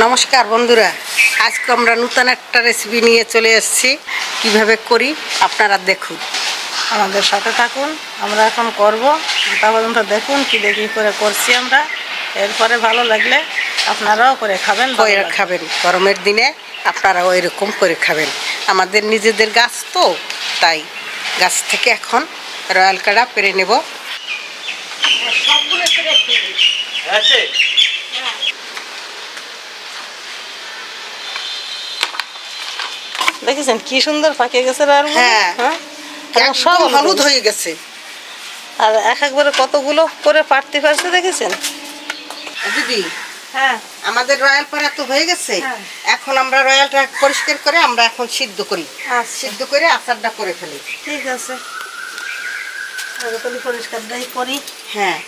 নমস্কার বন্ধুরা, আজকে আমরা নতুন একটা রেসিপি নিয়ে চলে এসেছি। কিভাবে করি আপনারা দেখুন, আমাদের সাথে থাকুন। আমরা এখন করব, তা পর্যন্ত দেখুন কি দেখি করে করছি আমরা। এরপরে ভালো লাগলে আপনারাও করে খাবেন, খাবেন গরমের দিনে আপনারা ওই রকম করে খাবেন। আমাদের নিজেদের গাছ তো, তাই গাছ থেকে এখন রয়্যাল কাড়া পেরে নেব। দেখেছেন কি সুন্দর পাকে গেছে। হ্যাঁ, সব হলুদ হয়ে গেছে। আর একবারে কতগুলো করে পারতে পারছে দেখেছেন দিদি। হ্যাঁ, আমাদের রয়্যাল পাড়া তো হয়ে গেছে। এখন আমরা রয়্যালটা পরিষ্কার করে আমরা এখন সিদ্ধ করি। সিদ্ধ করে আচারটা করে ফেলি। ঠিক আছে, পরিষ্কারটাই করি। হ্যাঁ,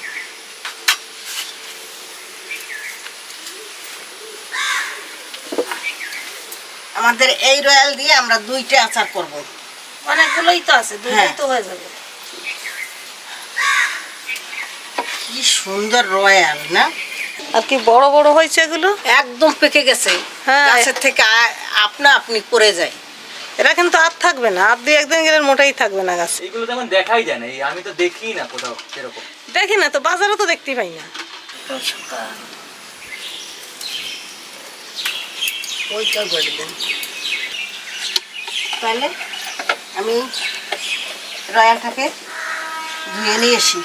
আমাদের এই রয়্যাল দিয়ে আমরা 2টা আচার করব। অনেকগুলোই তো আছে, 2টাই তো হয়ে যাবে। কি সুন্দর রয়্যাল না, আর কি বড় বড় হয়েছে এগুলো, একদম পেকে গেছে। গাছের থেকে আপনা আপনি পড়ে যায়। এরা কিন্তু আর থাকবে না, আর 2-1 দিন গেলে মোটাই থাকবে না গাছ। এগুলো তেমন দেখাই যায় না, আমি তো দেখি না কোথাও এরকম। দেখি না তো, বাজারে তো দেখতেই পাই না। ওইটা করে দেন। তাহলে আমি রয়্যালটাকে ধুয়ে নিয়ে আসি।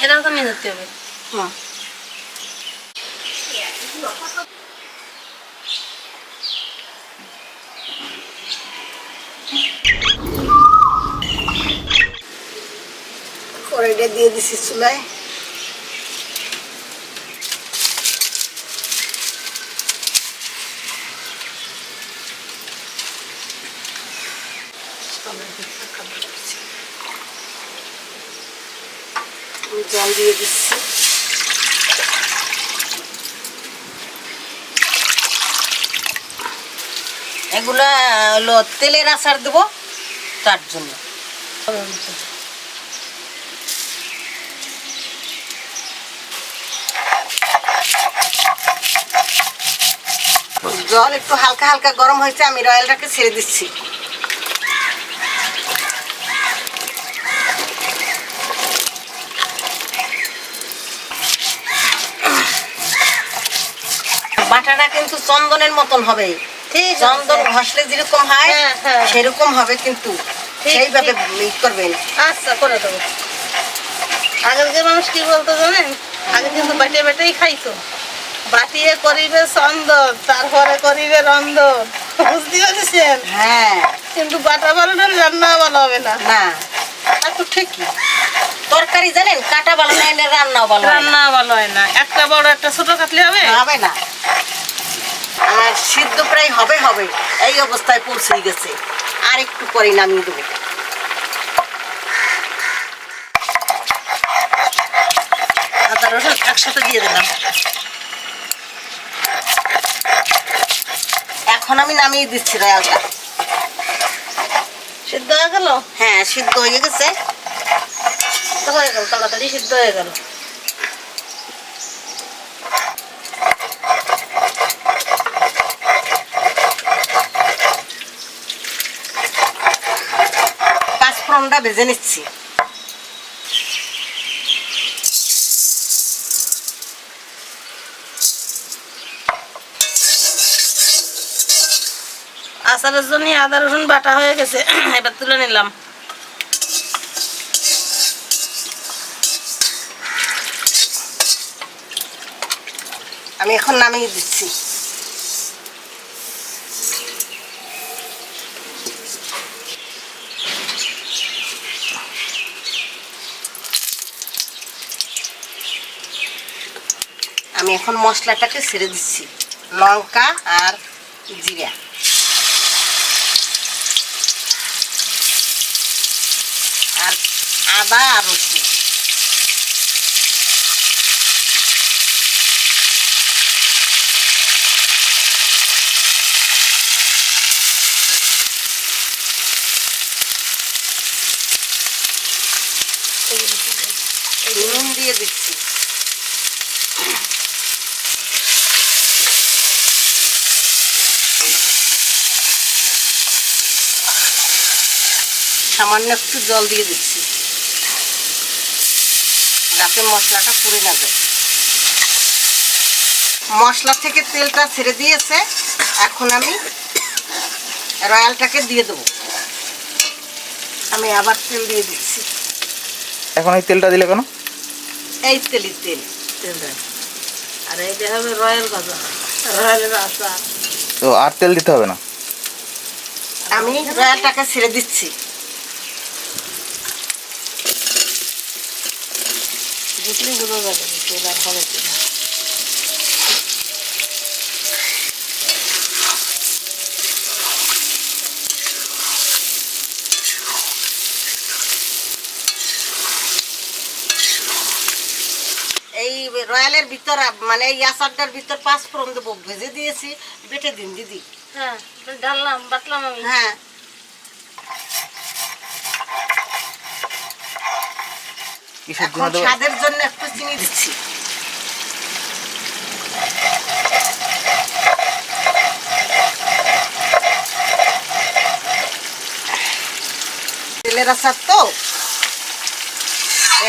এটাও তো নিয়ে যেতে হবে। হুম, কড়াইটা দিয়ে দিছি চুলায়। জল দিয়ে দিচ্ছি। এগুলা হলো তেলের আচার দেব, তার জন্য। জল একটু হালকা হালকা গরম হয়েছে, আমি রয়্যালটাকে ছেড়ে দিচ্ছি। বাটাটা কিন্তু চন্দনের মতন হবে। চন্দন ঘষলে যেরকম হয় সেরকম হবে, কিন্তু সেইভাবে করবেন। আচ্ছা, করে দেবো। আগের মানুষ কি বলতো জানেন, আগে কিন্তু বাটিয়ে বাটিয়েই খাইতো। বাটিয়ে করিবে চন্দন, তারপরে করিবে রন্ধন। বুঝতে পারছেন? হ্যাঁ, কিন্তু বাটা ভালো না, রান্না ভালো হবে না। না, তা তো ঠিকই। তরকারি জানেন কাটা ভালো না, রান্নাও ভালো, রান্না ভালো হয় না। একটা বড় একটা ছোট কাটলে হবে, হবে না। আর সিদ্ধ প্রায় হবে হবে, এই অবস্থায় পৌঁছে গেছে। আর একটু পরে নামিয়ে দেবো। আদা রসুন একসাথে দিয়ে দিলাম। এখন আমি নামিয়ে দিচ্ছি রয়্যালটা। সিদ্ধ হয়ে গেল? হ্যাঁ, সিদ্ধ হয়ে গেছে। হয়ে গেল, তাড়াতাড়ি সিদ্ধ হয়ে গেল। পাঁচফোড়নটা ভেজে নিচ্ছি। আচারের জন্য আদা রসুন বাটা হয়ে গেছে, এবার তুলে নিলাম। আমি এখন নামিয়ে দিচ্ছি। আমি এখন মশলাটাকে ছেড়ে দিচ্ছি। লঙ্কা আর জিরা, আর আদা আর রসুন। নুন দিয়ে দিচ্ছি। সামান্য একটু জল দিয়ে দিচ্ছি, যাতে মশলাটা পুড়ে না যায়। মশলা থেকে তেলটা ছেড়ে দিয়েছে, এখন আমি রয়্যালটাকে দিয়ে দেবো। আমি আবার তেল দিয়ে দিচ্ছি। এখন এই তেলটা দিলে কেন? এই তেলই তেল। আর এইটা হবে রয়্যাল ভাজা, রয়্যালের আচার। তো আর তেল দিতে হবে না? আমি রয়্যালটাকে ছেড়ে দিচ্ছি। বুঝলি বোঝা যাবে তেল আর হবে কিনা। এই রয়্যালের ভিতর মানে এই আচারটার ভিতর 5 ফোড়ন দেবো, ভেজে দিয়েছি, বেটে দিন দিদি। হ্যাঁ ঢাললাম, বাটলাম আমি। হ্যাঁ, কিসের জন্য এখন দেবো? স্বাদের জন্য একটু চিনি দিচ্ছি। তেলের আচার তো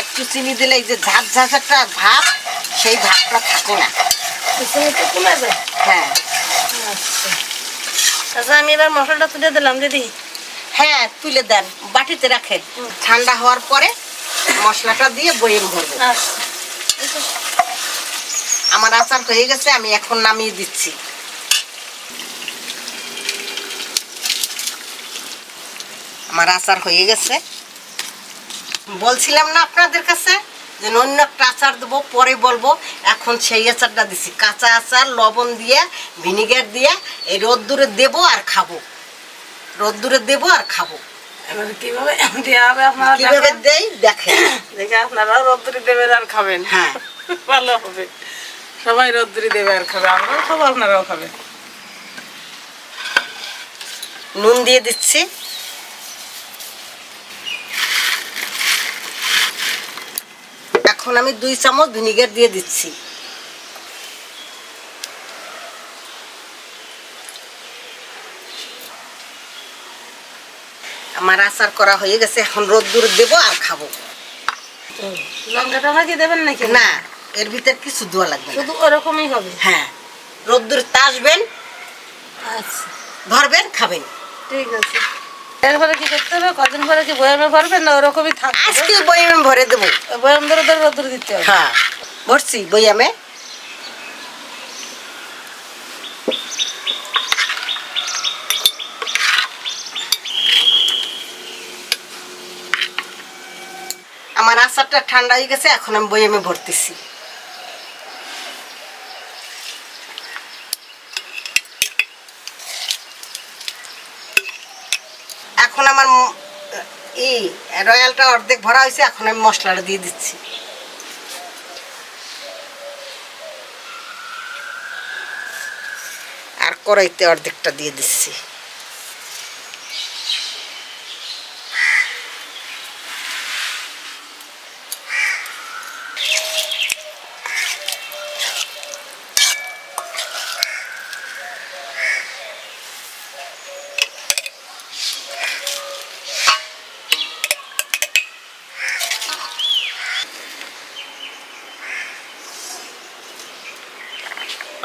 একটু চিনি দিলে এই যে ঝাঁঝ ঝাঁঝ একটা ভাব, সেই ভাবটা থাকে না। চিনি তো কমে যায়। হ্যাঁ আচ্ছা, আমি এবার মশলাটা তুলে দিলাম দিদি। হ্যাঁ, তুলে দেন, বাটিতে রাখেন। ঠান্ডা হওয়ার পরে মশলাটা দিয়ে বয়েম ভরবো। আচ্ছা, আমার আচার হয়ে গেছে, আমি এখন নামিয়ে দিচ্ছি। আমার আচার হয়ে গেছে। বলছিলাম না আপনাদের কাছে যে অন্য একটা আচার দেবো, পরে বলবো। এখন সেই আচারটা দিচ্ছি, কাঁচা আচার, লবণ দিয়ে, ভিনিগার দিয়ে এই রোদ্দুরে দেবো আর খাবো। রোদ্দুরে দেবো আর খাবো। এবার কিভাবে দেওয়া হবে আপনারা কিভাবে দেই দেখেন। দেখে আপনারাও রোদ্দুরি দেবেন আর খাবেন। হ্যাঁ, ভালো হবে, সবাই রোদ্দুরি দেবে আর খাবে, আমরাও খাবো আপনারাও খাবেন। নুন দিয়ে দিচ্ছি। এখন আমি 2 চামচ ভিনিগার দিয়ে দিচ্ছি। আমার আচার করা হয়ে গেছে, এখন রোদ্দুরে দেবো আর খাবো। লঙ্কা টঙ্কা কি দেবেন নাকি? না, এর ভিতর কিছু দেওয়া লাগবে না। শুধু ওরকমই হবে। হ্যাঁ, রোদ্দুরে তাসবেন, আচ্ছা ধরবেন, খাবেন। ঠিক আছে। এরপরে কি করতে হবে? কদিন পরে কি বয়ামে ভরবেন না ওরকমই থাকবে? আজকে বয়ামে ভরে দেবো। বয়াম ধরে ধরে রোদ্দুরে দিতে হবে। হ্যাঁ, ভরছি বয়ামে। আমার আচারটা ঠান্ডা হয়ে গেছে, এখন আমি বয়ামে ভরতেছি। এখন আমার রয়্যালটা অর্ধেক ভরা হয়েছে, এখন আমি মশলাটা দিয়ে দিচ্ছি। আর কড়াইতে অর্ধেকটা দিয়ে দিচ্ছি।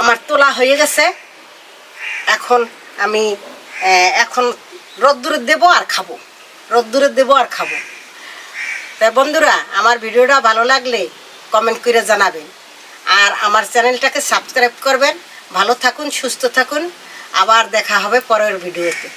আমার তোলা হয়ে গেছে, এখন আমি এখন রোদ্দুরে দেবো আর খাবো। রোদ্দুরে দেবো আর খাবো। তাই বন্ধুরা, আমার ভিডিওটা ভালো লাগলে কমেন্ট করে জানাবেন, আর আমার চ্যানেলটাকে সাবস্ক্রাইব করবেন। ভালো থাকুন, সুস্থ থাকুন, আবার দেখা হবে পরের ভিডিওতে।